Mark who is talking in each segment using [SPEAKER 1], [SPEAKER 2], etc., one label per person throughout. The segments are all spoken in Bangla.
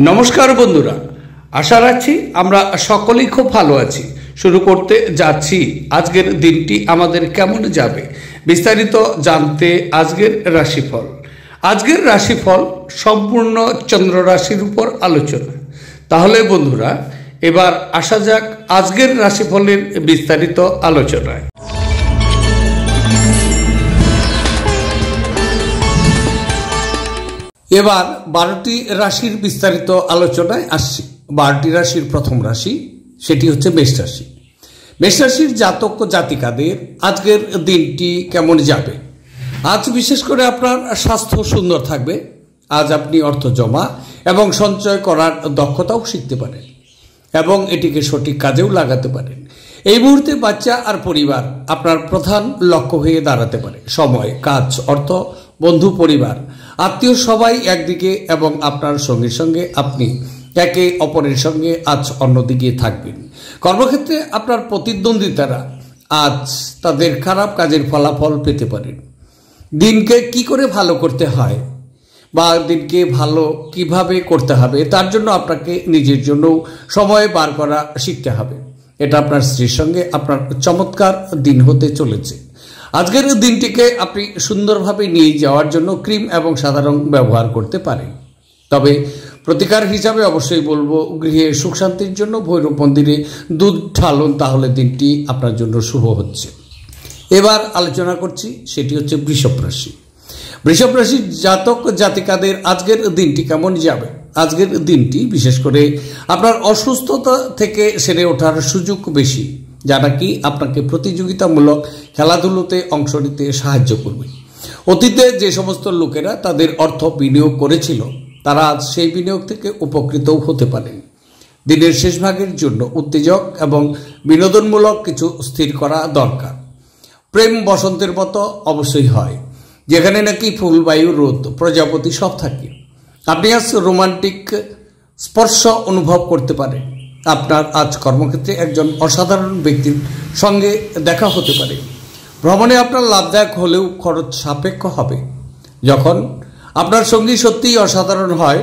[SPEAKER 1] নমস্কার বন্ধুরা, আশা রাখছি আমরা সকলেই খুব ভালো আছি। শুরু করতে যাচ্ছি আজকের দিনটি আমাদের কেমন যাবে বিস্তারিত জানতে আজকের রাশিফল। আজকের রাশিফল সম্পূর্ণ চন্দ্র রাশির উপর আলোচনা। তাহলে বন্ধুরা, এবার আসা যাক আজকের রাশিফলের বিস্তারিত আলোচনায়। এবার 12টি রাশির বিস্তারিত আলোচনায় আসছি। 12টি রাশির প্রথম রাশি, সেটি হচ্ছে মেষ রাশি। মেষ রাশির জাতক ও জাতিকাদের আজকের দিনটি কেমন যাবে? আজ বিশেষ করে আপনার স্বাস্থ্য সুন্দর থাকবে। আজ আপনি অর্থ জমা এবং সঞ্চয় করার দক্ষতাও শিখতে পারেন এবং এটিকে সঠিক কাজেও লাগাতে পারেন। এই মুহূর্তে বাচ্চা আর পরিবার আপনার প্রধান লক্ষ্য হয়ে দাঁড়াতে পারে। সময়, কাজ, অর্থ, বন্ধু, পরিবার, আত্মীয় সবাই একদিকে এবং আপনার সঙ্গে সঙ্গে আপনি একে অপরের সঙ্গে আজ অন্যদিকে থাকবেন। কর্মক্ষেত্রে আপনার প্রতিদ্বন্দ্বিতারা আজ তাদের খারাপ কাজের ফলাফল পেতে পারেন। দিনকে কি করে ভালো করতে হয় বা দিনকে ভালো কিভাবে করতে হবে, তার জন্য আপনাকে নিজের জন্য সময় বার করা শিখতে হবে। এটা আপনার স্ত্রীর সঙ্গে আপনার চমৎকার দিন হতে চলেছে। আজকের দিনটিকে আপনি সুন্দরভাবে নিয়ে যাওয়ার জন্য ক্রিম এবং সাদা রং ব্যবহার করতে পারেন। তবে প্রতিকার হিসাবে অবশ্যই বলবো, গৃহে সুখ শান্তির জন্য ভৈরব মন্দিরে দুধ ঢালুন, তাহলে দিনটি আপনার জন্য শুভ হচ্ছে। এবার আলোচনা করছি, সেটি হচ্ছে বৃষভ রাশি। বৃষভ রাশির জাতক জাতিকাদের আজকের দিনটি কেমন যাবে? আজকের দিনটি বিশেষ করে আপনার অসুস্থতা থেকে সেরে ওঠার সুযোগ বেশি, যা নাকি আপনাকে প্রতিযোগিতামূলক খেলাধুলোতে অংশ নিতে সাহায্য করবে। অতীতে যে সমস্ত লোকেরা তাদের অর্থ বিনিয়োগ করেছিল, তারা আজ সেই বিনিয়োগ থেকে উপকৃতও হতে পারেন। দিনের শেষ ভাগের জন্য উত্তেজক এবং বিনোদনমূলক কিছু স্থির করা দরকার। প্রেম বসন্তের মতো অবশ্যই হয়, যেখানে নাকি ফুল, বায়ু, রোদ, প্রজাপতি সব থাকে। আপনি আজ রোমান্টিক স্পর্শ অনুভব করতে পারেন। আপনার আজ কর্মক্ষেত্রে একজন অসাধারণ ব্যক্তির সঙ্গে দেখা হতে পারে। ভ্রমণে আপনার লাভদায়ক হলেও খরচ সাপেক্ষ হবে। যখন আপনার সঙ্গী সত্যিই অসাধারণ হয়,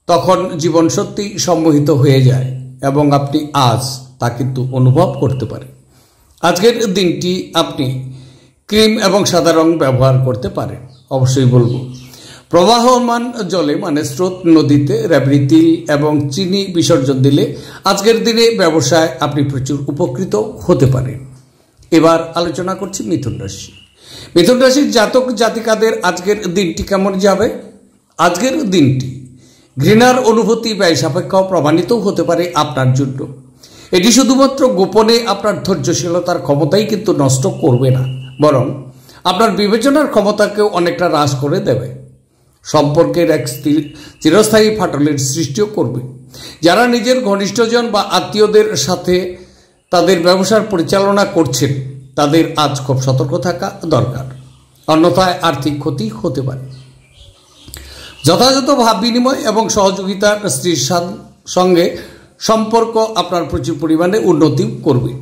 [SPEAKER 1] তখন জীবন সত্যি সম্মোহিত হয়ে যায় এবং আপনি আজ তা কিন্তু অনুভব করতে পারেন। আজকের দিনটি আপনি ক্রিম এবং সাদা রং ব্যবহার করতে পারেন। অবশ্যই বলবো, প্রবাহমান জলে মানে স্রোত নদীতে রেবড়ি, তিল এবং চিনি বিসর্জন দিলে আজকের দিনে ব্যবসায় আপনি প্রচুর উপকৃত হতে পারেন। এবার আলোচনা করছি মিথুন রাশি। মিথুন রাশির জাতক জাতিকাদের আজকের দিনটি কেমন যাবে? আজকের দিনটি ঘৃণার অনুভূতি ব্যয় সাপেক্ষ প্রমাণিতও হতে পারে আপনার জন্য। এটি শুধুমাত্র গোপনে আপনার ধৈর্যশীলতার ক্ষমতাই কিন্তু নষ্ট করবে না, বরং আপনার বিবেচনার ক্ষমতাকেও অনেকটা হ্রাস করে দেবে। সম্পর্কের এক চিরস্থায়ী ফাটলের সৃষ্টিও করবে। যারা নিজের ঘনিষ্ঠজন বা আত্মীয়দের সাথে তাদের ব্যবসার পরিচালনা করছেন, তাদের আজ খুব সতর্ক থাকা দরকার, অন্যথায় আর্থিক ক্ষতি হতে পারে। যথাযথ ভাব বিনিময় এবং সহযোগিতার স্ত্রীর সঙ্গে সম্পর্ক আপনার প্রচুর পরিমাণে উন্নতি করবে।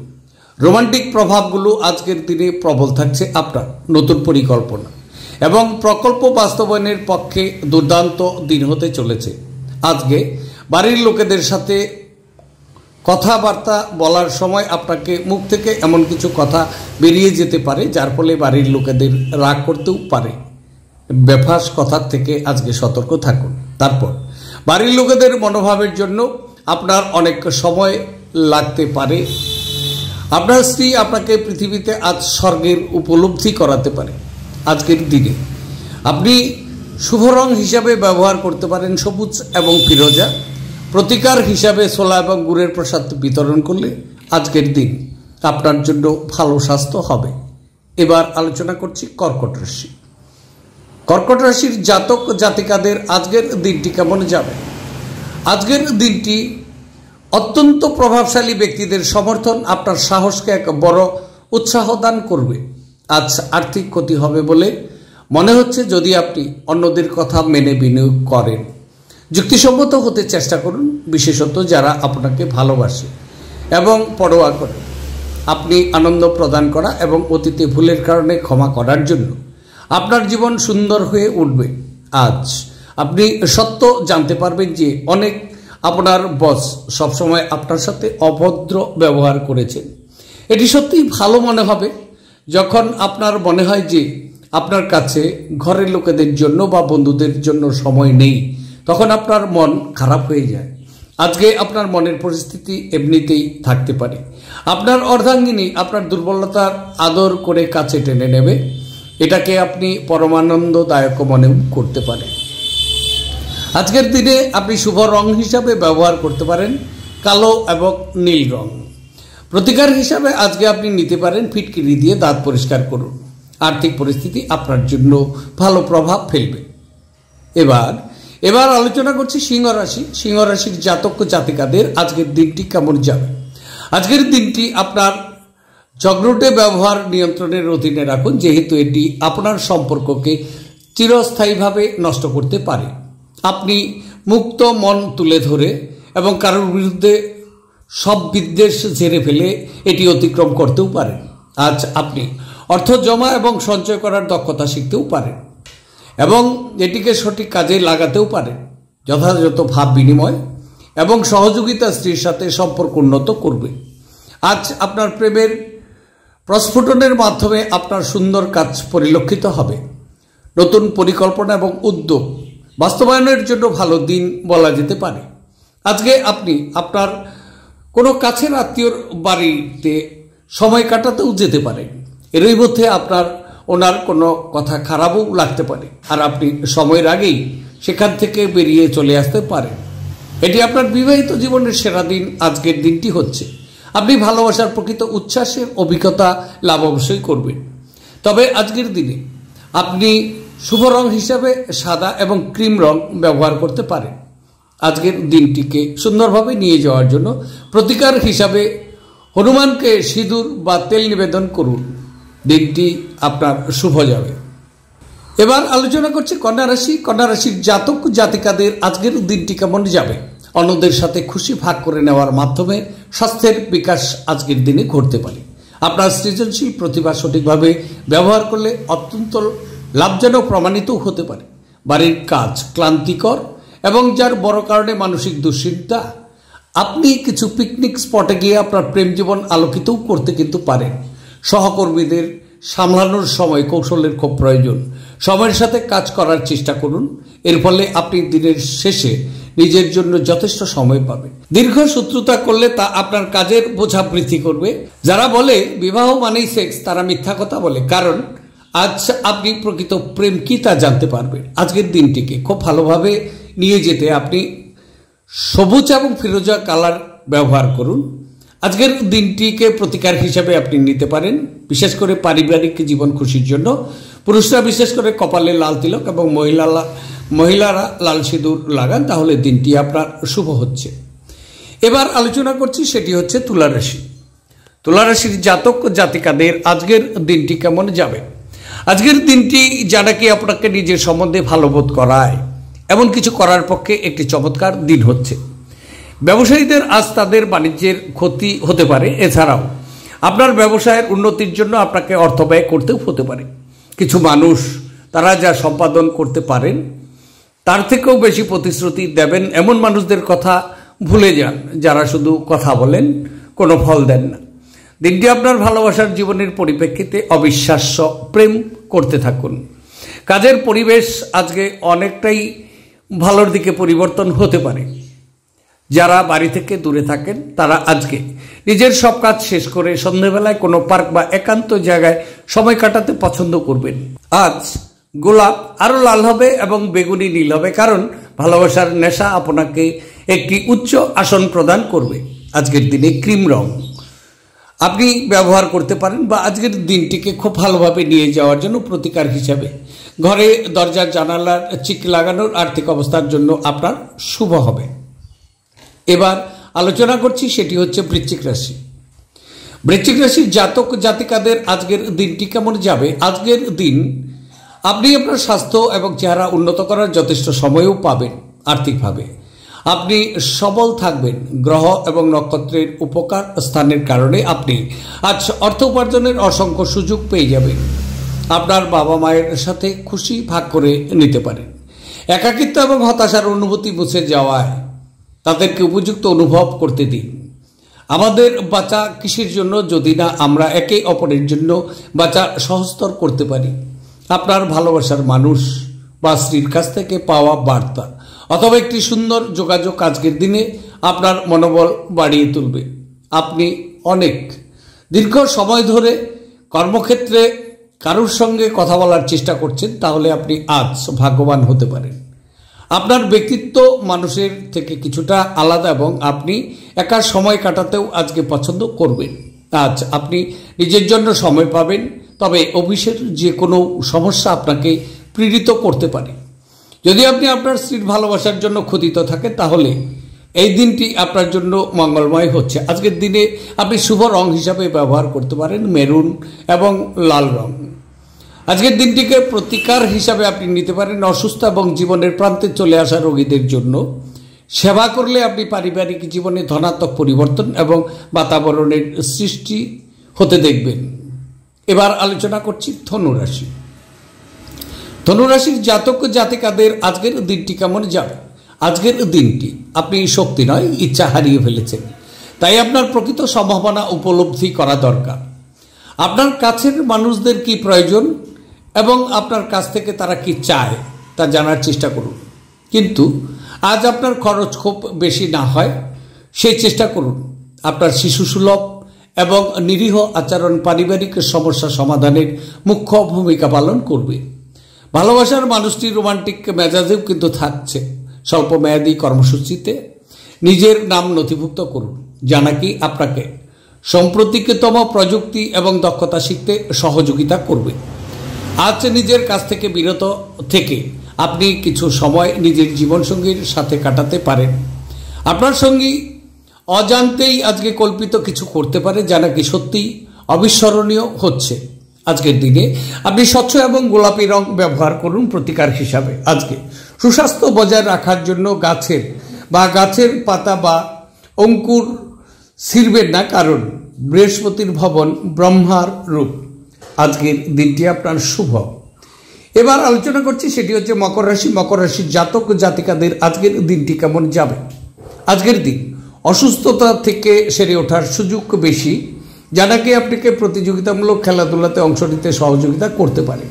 [SPEAKER 1] রোমান্টিক প্রভাবগুলো আজকের দিনে প্রবল থাকছে। আপনার নতুন পরিকল্পনা এবং প্রকল্প বাস্তবায়নের পক্ষে দুর্দান্ত দিন হতে চলেছে। আজকে বাড়ির লোকেদের সাথে কথাবার্তা বলার সময় আপনাকে মুখ থেকে এমন কিছু কথা বেরিয়ে যেতে পারে, যার ফলে বাড়ির লোকেদের রাগ করতেও পারে। বেফাঁস কথার থেকে আজকে সতর্ক থাকুন। তারপর বাড়ির লোকেদের মনোভাবের জন্য আপনার অনেক সময় লাগতে পারে। আপনার স্ত্রী আপনাকে পৃথিবীতে আজ স্বর্গের উপলব্ধি করাতে পারে। আজকের দিনে আপনি শুভ রং হিসাবে ব্যবহার করতে পারেন সবুজ এবং ফিরোজা। প্রতিকার হিসাবে ছোলা এবং গুড়ের প্রসাদ বিতরণ করলে আজকের দিন আপনার জন্য ভালো স্বাস্থ্য হবে। এবার আলোচনা করছি কর্কট রাশি। কর্কট রাশির জাতক জাতিকাদের আজকের দিনটি কেমন যাবে? আজকের দিনটি অত্যন্ত প্রভাবশালী ব্যক্তিদের সমর্থন আপনার সাহসকে এক বড় উৎসাহ দান করবে। আজ আর্থিক ক্ষতি হবে বলে মনে হচ্ছে। যদি আপনি অন্যদের কথা মেনে বিনিয়োগ করেন, যুক্তিসম্মত হতে চেষ্টা করুন, বিশেষত যারা আপনাকে ভালোবাসে এবং পরোয়া করে। আপনি আনন্দ প্রদান করা এবং অতীতে ভুলের কারণে ক্ষমা করার জন্য আপনার জীবন সুন্দর হয়ে উঠবে। আজ আপনি সত্য জানতে পারবেন যে অনেক আপনার বস সবসময় আপনার সাথে অভদ্র ব্যবহার করেছেন। এটি সত্যিই ভালো মনে হবে যখন আপনার মনে হয় যে আপনার কাছে ঘরের লোকেদের জন্য বা বন্ধুদের জন্য সময় নেই, তখন আপনার মন খারাপ হয়ে যায়। আজকে আপনার মনের পরিস্থিতি এমনিতেই থাকতে পারে। আপনার অর্ধাঙ্গিনী আপনার দুর্বলতার আদর করে কাছে টেনে নেবে, এটাকে আপনি পরমানন্দদায়ক মনেও করতে পারেন। আজকের দিনে আপনি শুভ রং হিসাবে ব্যবহার করতে পারেন কালো এবং নীল রং। প্রতিকার হিসাবে আজকে আপনি নিতে পারেন ফিটকিরি দিয়ে দাঁত পরিষ্কার করুন। আর্থিক পরিস্থিতি আপনার জন্য ভালো প্রভাব ফেলবে। এবার আলোচনা করছি সিংহ রাশি। সিংহ রাশির জাতক জাতিকাদের আজকের দিনটি কেমন যাবে। আজকের দিনটি আপনার ঝগড়টে ব্যবহার নিয়ন্ত্রণের অধীনে রাখুন, যেহেতু এটি আপনার সম্পর্ককে চিরস্থায়ীভাবে নষ্ট করতে পারে। আপনি মুক্ত মন তুলে ধরে এবং কারোর বিরুদ্ধে সব বিদ্বেষ ঝেড়ে ফেলে এটি অতিক্রম করতেও পারেন। আজ আপনি অর্থ জমা এবং সঞ্চয় করার দক্ষতা শিখতেও পারেন এবং এটিকে সঠিক কাজে লাগাতেও পারেন। যথাযথ ভাব বিনিময় এবং সহযোগিতা স্ত্রীর সাথে সম্পর্ক উন্নত করবে। আজ আপনার প্রেমের প্রস্ফুটনের মাধ্যমে আপনার সুন্দর কাজ পরিলক্ষিত হবে। নতুন পরিকল্পনা এবং উদ্যোগ বাস্তবায়নের জন্য ভালো দিন বলা যেতে পারে। আজকে আপনি আপনার কোনো কাছের আত্মীয়র বাড়িতে সময় কাটাতেও যেতে পারেন। এরই মধ্যে আপনার ওনার কোনো কথা খারাপও লাগতে পারে, আর আপনি সময়ের আগেই সেখান থেকে বেরিয়ে চলে আসতে পারেন। এটি আপনার বিবাহিত জীবনের সেরা দিন আজকের দিনটি হচ্ছে। আপনি ভালোবাসার প্রকৃত উচ্ছ্বাসের অভিজ্ঞতা লাভ অবশ্যই করবেন। তবে আজকের দিনে আপনি শুভ রং হিসাবে সাদা এবং ক্রিম রং ব্যবহার করতে পারেন। আজকের দিনটিকে সুন্দরভাবে নিয়ে যাওয়ার জন্য প্রতিকার হিসাবে হনুমানকে সিঁদুর বা তেল নিবেদন করুন। দিনটি আপনার শুভ যাবে। এবার আলোচনা করছি কন্যা রাশি। কন্যা রাশির জাতক জাতিকাদের আজকের দিনটি কেমন যাবে। অন্যদের সাথে খুশি ভাগ করে নেওয়ার মাধ্যমে স্বাস্থ্যের বিকাশ আজকের দিনে ঘটতে পারে। আপনার সৃজনশীল প্রতিভা সঠিকভাবে ব্যবহার করলে অত্যন্ত লাভজনক প্রমাণিত হতে পারে। বাড়ির কাজ ক্লান্তিকর এবং যার বড় কারণে মানসিক দুশ্চিন্তা, আপনি কিছু পিকনিক স্পটে গিয়ে আপনার প্রেম জীবন আলোকিতও করতে কিন্তু পারেন। সহকর্মীদের সামলানোর সময় কৌশলের খুব প্রয়োজন। সময়ের সাথে কাজ করার চেষ্টা করুন, এর ফলে আপনি দিনের শেষে নিজের জন্য যথেষ্ট সময় পাবেন। দীর্ঘ শত্রুতা করলে তা আপনার কাজের বোঝা বৃদ্ধি করবে। যারা বলে বিবাহ মানেই সেক্স, তারা মিথ্যা কথা বলে, কারণ আজ আপনি প্রকৃত প্রেম কি তা জানতে পারবেন। আজকের দিনটিকে খুব ভালোভাবে নিয়ে যেতে আপনি সবুজ এবং ফিরোজা কালার ব্যবহার করুন। আজকের দিনটিকে প্রতিকার হিসাবে আপনি নিতে পারেন, বিশেষ করে পারিবারিক জীবন খুশির জন্য। পুরুষরা বিশেষ করে কপালে লাল তিলক এবং মহিলারা লাল সিঁদুর লাগান, তাহলে দিনটি আপনার শুভ হচ্ছে। এবার আলোচনা করছি, সেটি হচ্ছে তুলা রাশি। তুলা রাশির জাতক জাতিকাদের আজকের দিনটি কেমন যাবে। আজকের দিনটি যারা কি আপনাকে নিজের সম্বন্ধে ভালো বোধ করায় এমন কিছু করার পক্ষে একটি চমৎকার দিন হচ্ছে। ব্যবসায়ীদের আজ তাদের বাণিজ্যের ক্ষতি হতে পারে। এছাড়াও আপনার ব্যবসায়ের উন্নতির জন্য আপনাকে অর্থ ব্যয় করতেও হতে পারে। কিছু মানুষ তারা যা সম্পাদন করতে পারেন তার থেকেও বেশি প্রতিশ্রুতি দেবেন এমন মানুষদের কথা ভুলে যান, যারা শুধু কথা বলেন, কোনো ফল দেন না। দিনটি আপনার ভালোবাসার জীবনের পরিপ্রেক্ষিতে অবিশ্বাস্য প্রেম করতে থাকুন। কাজের পরিবেশ আজকে অনেকটাই ভালোর দিকে পরিবর্তন হতে পারে। যারা বাড়ি থেকে দূরে থাকেন তারা আজকে নিজের সব কাজ শেষ করে সন্ধ্যাবেলায় কোনো পার্ক বা একান্ত জায়গায় সময় কাটাতে পছন্দ করবেন। আজ গোলাপ আরও লাল হবে এবং বেগুনি নীল হবে, কারণ ভালোবাসার নেশা আপনাকে একটি উচ্চ আসন প্রদান করবে। আজকের দিনে ক্রিম রং আপনি ব্যবহার করতে পারেন বা আজকের দিনটিকে খুব ভালোভাবে নিয়ে যাওয়ার জন্য প্রতিকার হিসাবে ঘরে দরজার জানালার চিক লাগানোর আর্থিক অবস্থার জন্য আপনার শুভ হবে। এবার আলোচনা করছি, সেটি হচ্ছে বৃশ্চিক রাশি। বৃশ্চিক রাশির জাতক জাতিকাদের আজকের দিনটি কেমন যাবে। আজকের দিন আপনি আপনার স্বাস্থ্য এবং চেহারা উন্নত করার যথেষ্ট সময়ও পাবেন। আর্থিকভাবে আপনি সবল থাকবেন। গ্রহ এবং নক্ষত্রের উপকার স্থানের কারণে আপনি আজ অর্থ উপার্জনের অসংখ্য সুযোগ পেয়ে যাবেন। আপনার বাবা মায়ের সাথে খুশি ভাগ করে নিতে পারেন। একাকিত্ব এবং হতাশার অনুভূতি মুছে যাওয়ায় তাদেরকে উপযুক্ত অনুভব করতে দিন। আমাদের বাঁচা কিসের জন্য যদি না আমরা একে অপরের জন্য বাঁচা সহজতর করতে পারি। আপনার ভালোবাসার মানুষ বা স্ত্রীর কাছ থেকে পাওয়া বার্তা অথবা একটি সুন্দর যোগাযোগ আজকের দিনে আপনার মনোবল বাড়িয়ে তুলবে। আপনি অনেক দীর্ঘ সময় ধরে কর্মক্ষেত্রে কারোর সঙ্গে কথা বলার চেষ্টা করছেন, তাহলে আপনি আজ ভাগ্যবান হতে পারেন। আপনার ব্যক্তিত্ব মানুষের থেকে কিছুটা আলাদা এবং আপনি একা সময় কাটাতেও আজকে পছন্দ করবেন। আজ আপনি নিজের জন্য সময় পাবেন, তবে অফিসের যে কোনো সমস্যা আপনাকে পীড়িত করতে পারে। যদি আপনি আপনার স্ত্রীর ভালোবাসার জন্য ক্ষুধিত থাকেন, তাহলে এই দিনটি আপনার জন্য মঙ্গলময় হচ্ছে। আজকের দিনে আপনি শুভ রং হিসাবে ব্যবহার করতে পারেন মেরুন এবং লাল রং। আজকের দিনটিকে প্রতিকার হিসাবে আপনি নিতে পারেন অসুস্থ এবং জীবনের প্রান্তে চলে আসা রোগীদের জন্য। সেবা করলে আপনি পারিবারিক জীবনে ধনাত্মক পরিবর্তন এবং বাতাবরণের সৃষ্টি হতে দেখবেন। এবার আলোচনা করছি ধনুরাশি। ধনুরাশির জাতক জাতিকাদের আজকের দিনটি কেমন যাবে? আজকের দিনটি আপনি শক্তি নয় ইচ্ছা হারিয়ে ফেলেছেন, তাই আপনার প্রকৃত সম্ভাবনা উপলব্ধি করা দরকার। আপনার কাছের মানুষদের কি প্রয়োজন এবং আপনার কাছ থেকে তারা কি চায় তা জানার চেষ্টা করুন। কিন্তু আজ আপনার খরচ খুব বেশি না হয় সেই চেষ্টা করুন। আপনার শিশুসুলভ এবং নিরীহ আচরণ পারিবারিক সমস্যা সমাধানের মুখ্য ভূমিকা পালন করবে। ভালোবাসার মানুষটি রোমান্টিক মেজাজেও কিন্তু থাকছে। স্বল্প মেয়াদী কর্মসূচিতে নিজের নাম নথিভুক্ত করুন, যা নাকি আপনাকে সাম্প্রতিকতম প্রযুক্তি এবং দক্ষতা শিখতে সহযোগিতা করবে। আজ নিজের কাছ থেকে বিরত থেকে আপনি কিছু সময় নিজের জীবনসঙ্গীর সাথে কাটাতে পারেন। আপনার সঙ্গী অজান্তেই আজকে কল্পিত কিছু করতে পারে, যা নাকি সত্যি অবিস্মরণীয় হচ্ছে। আজকের দিনে আপনি স্বচ্ছ এবং গোলাপি রং ব্যবহার করুন প্রতিকার হিসাবে। আজকে সুস্বাস্থ্য বজায় রাখার জন্য গাছের পাতা বা অঙ্কুর ছিঁড়বেন না, কারণ বৃহস্পতির ভবন ব্রহ্মার রূপ। আজকের দিনটি আপনার শুভ। এবার আলোচনা করছি, সেটি হচ্ছে মকর রাশি। মকর রাশির জাতক জাতিকাদের আজকের দিনটি কেমন যাবে? আজকের দিন অসুস্থতা থেকে সেরে ওঠার সুযোগ বেশি, যা নাকি আপনাকে প্রতিযোগিতামূলক খেলাধুলাতে অংশ নিতে সহযোগিতা করতে পারে।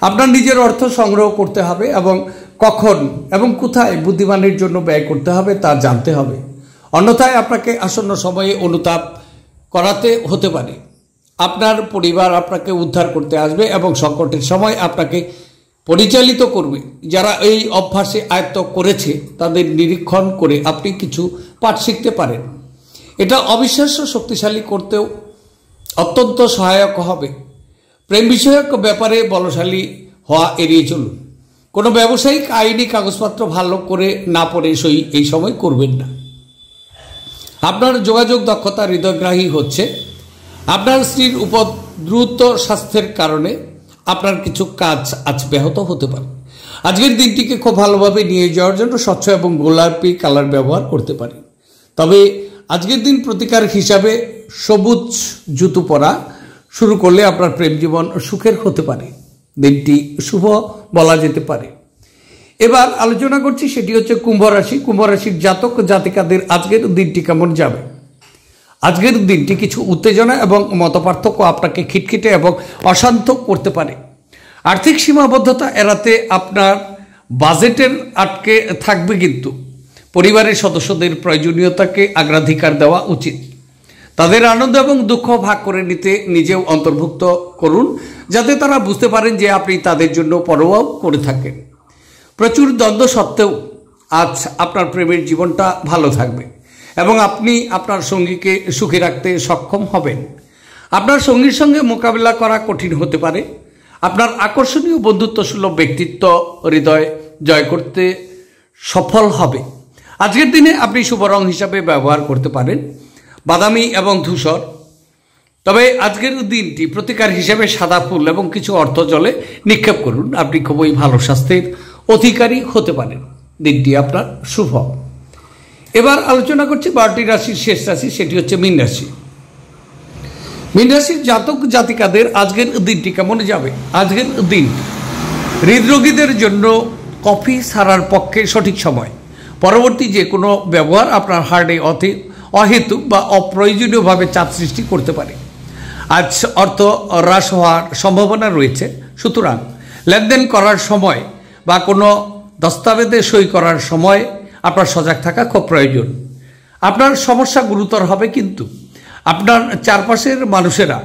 [SPEAKER 1] আপনার নিজের অর্থ সংগ্রহ করতে হবে এবং কখন এবং কোথায় বুদ্ধিমানের জন্য ব্যয় করতে হবে তা জানতে হবে, অন্যথায় আপনাকে আসন্ন সময়ে অনুতাপ করাতে হতে পারে। আপনার পরিবার আপনাকে উদ্ধার করতে আসবে এবং সংকটের সময় আপনাকে পরিচালিত করবে। যারা এই অভ্যাসে আয়ত্ত করেছে তাদের নিরীক্ষণ করে আপনি কিছু পাঠ শিখতে পারেন। এটা অবিশ্বাস্য শক্তিশালী করতেও অত্যন্ত সহায়ক হবে। প্রেম বিষয়ক ব্যাপারে বলশালী হওয়া এড়িয়ে চলুন। কোনো ব্যবসায়িক আইনি কাগজপত্র ভালো করে না পড়ে সই এই সময় করবেন না। আপনার যোগাযোগ দক্ষতা হৃদয়গ্রাহী হচ্ছে। আপনার স্ত্রীর উপর দ্রুত স্বাস্থ্যের কারণে আপনার কিছু কাজ আজ ব্যাহত হতে পারে। আজকের দিনটিকে খুব ভালোভাবে নিয়ে যাওয়ার জন্য স্বচ্ছ এবং গোলাপি কালার ব্যবহার করতে পারেন। তবে আজকের দিন প্রতিকার হিসাবে সবুজ জুতো পরা শুরু করলে আপনার প্রেম জীবন সুখের হতে পারে। দিনটি শুভ বলা যেতে পারে। এবার আলোচনা করছি, সেটি হচ্ছে কুম্ভ রাশি। কুম্ভ রাশির জাতক জাতিকাদের আজকের দিনটি কেমন যাবে? আজকের দিনটি কিছু উত্তেজনা এবং মতপার্থক্য আপনাকে খিটখিটে এবং অশান্ত করতে পারে। আর্থিক সীমাবদ্ধতা এড়াতে আপনার বাজেটের আটকে থাকবে, কিন্তু পরিবারের সদস্যদের প্রয়োজনীয়তাকে অগ্রাধিকার দেওয়া উচিত। তাদের আনন্দ এবং দুঃখ ভাগ করে নিতে নিজেও অন্তর্ভুক্ত করুন, যাতে তারা বুঝতে পারেন যে আপনি তাদের জন্য পরোয়াও করে থাকেন। প্রচুর দ্বন্দ্ব সত্ত্বেও আজ আপনার প্রেমের জীবনটা ভালো থাকবে এবং আপনি আপনার সঙ্গীকে সুখী রাখতে সক্ষম হবেন। আপনার সঙ্গীর সঙ্গে মোকাবিলা করা কঠিন হতে পারে। আপনার আকর্ষণীয় বন্ধুত্বসুলভ ব্যক্তিত্ব হৃদয় জয় করতে সফল হবে। আজকের দিনে আপনি শুভ রং হিসাবে ব্যবহার করতে পারেন বাদামি এবং ধূসর। তবে আজকের দিনটি প্রতিকার হিসেবে সাদা ফুল এবং কিছু অর্থ জলে নিক্ষেপ করুন। আপনি খুবই ভালো স্বাস্থ্যের অধিকারী হতে পারেন। দিনটি আপনার শুভ। এবার আলোচনা করছি 12টি রাশির শেষ রাশি, সেটি হচ্ছে মীন রাশি। মীন রাশির জাতক জাতিকাদের আজকের দিনটি কেমন যাবে? আজকের দিন হৃদরোগীদের জন্য কফি ছাড়ার পক্ষে সঠিক সময়। পরবর্তী যে কোনো ব্যবহার আপনার হার্টে অহেতুক বা অপ্রয়োজনীয়ভাবে চাপ সৃষ্টি করতে পারে। আজ অর্থ হ্রাস হওয়ার সম্ভাবনা রয়েছে, সুতরাং লেনদেন করার সময় বা কোনো দস্তাবেজে সই করার সময় আপনার সজাগ থাকা খুব প্রয়োজন। আপনার সমস্যা গুরুতর হবে, কিন্তু আপনার চারপাশের মানুষেরা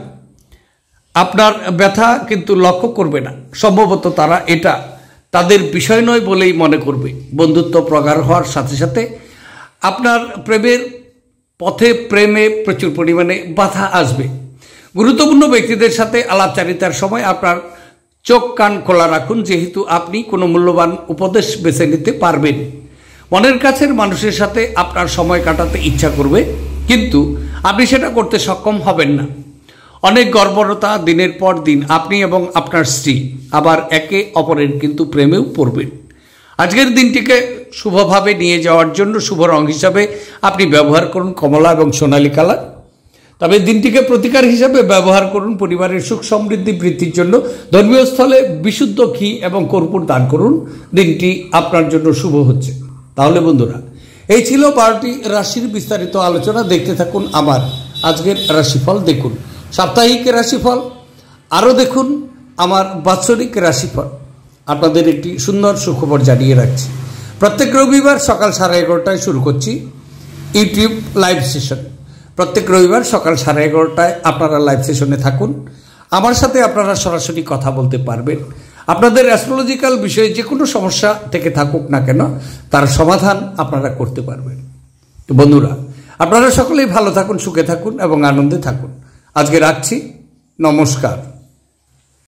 [SPEAKER 1] আপনার ব্যথা কিন্তু লক্ষ্য করবে না। সম্ভবত তারা এটা তাদের বিষয় নয় বলেই মনে করবে। বন্ধুত্ব প্রগাঢ় হওয়ার সাথে সাথে আপনার প্রেমের পথে প্রচুর পরিমাণে বাধা আসবে। গুরুত্বপূর্ণ ব্যক্তিদের সাথে আলাপচারিতার সময় আপনার চোখ কান খোলা রাখুন, যেহেতু আপনি কোনো মূল্যবান উপদেশ বেছে নিতে পারবেন। মনের কাছের মানুষের সাথে আপনার সময় কাটাতে ইচ্ছা করবে, কিন্তু আপনি সেটা করতে সক্ষম হবেন না। অনেক গর্বরতা, দিনের পর দিন আপনি এবং আপনার স্ত্রী আবার একে অপরের কিন্তু প্রেমেও পড়বেন। আজকের দিনটিকে শুভভাবে নিয়ে যাওয়ার জন্য শুভ রং হিসাবে আপনি ব্যবহার করুন কমলা এবং সোনালী কালার। তবে দিনটিকে প্রতিকার হিসাবে ব্যবহার করুন পরিবারের সুখ সমৃদ্ধি বৃদ্ধির জন্য। ধর্মীয় স্থলে বিশুদ্ধ ঘি এবং কর্পূর দান করুন, দিনটি আপনার জন্য শুভ হচ্ছে। তাহলে বন্ধুরা, এই ছিল 12টি রাশির বিস্তারিত আলোচনা। দেখতে থাকুন আমার আজকের রাশিফল। দেখুন সাপ্তাহিক রাশিফল, আরও দেখুন আমার বাৎসরিক রাশিফল। আপনাদের একটি সুন্দর সুখবর জানিয়ে রাখছি। প্রত্যেক রবিবার সকাল 11:30টায় শুরু করছি ইউটিউব লাইভ সেশন। প্রত্যেক রবিবার সকাল 11:30টায় আপনারা লাইভ সেশনে থাকুন। আমার সাথে আপনারা সরাসরি কথা বলতে পারবেন। আপনাদের অ্যাস্ট্রোলজিক্যাল বিষয়ে যে কোনো সমস্যা থেকে থাকুক না কেন, তার সমাধান আপনারা করতে পারবেন। তো বন্ধুরা, আপনারা সকলেই ভালো থাকুন, সুখে থাকুন এবং আনন্দে থাকুন। আজকে রাখছি, নমস্কার।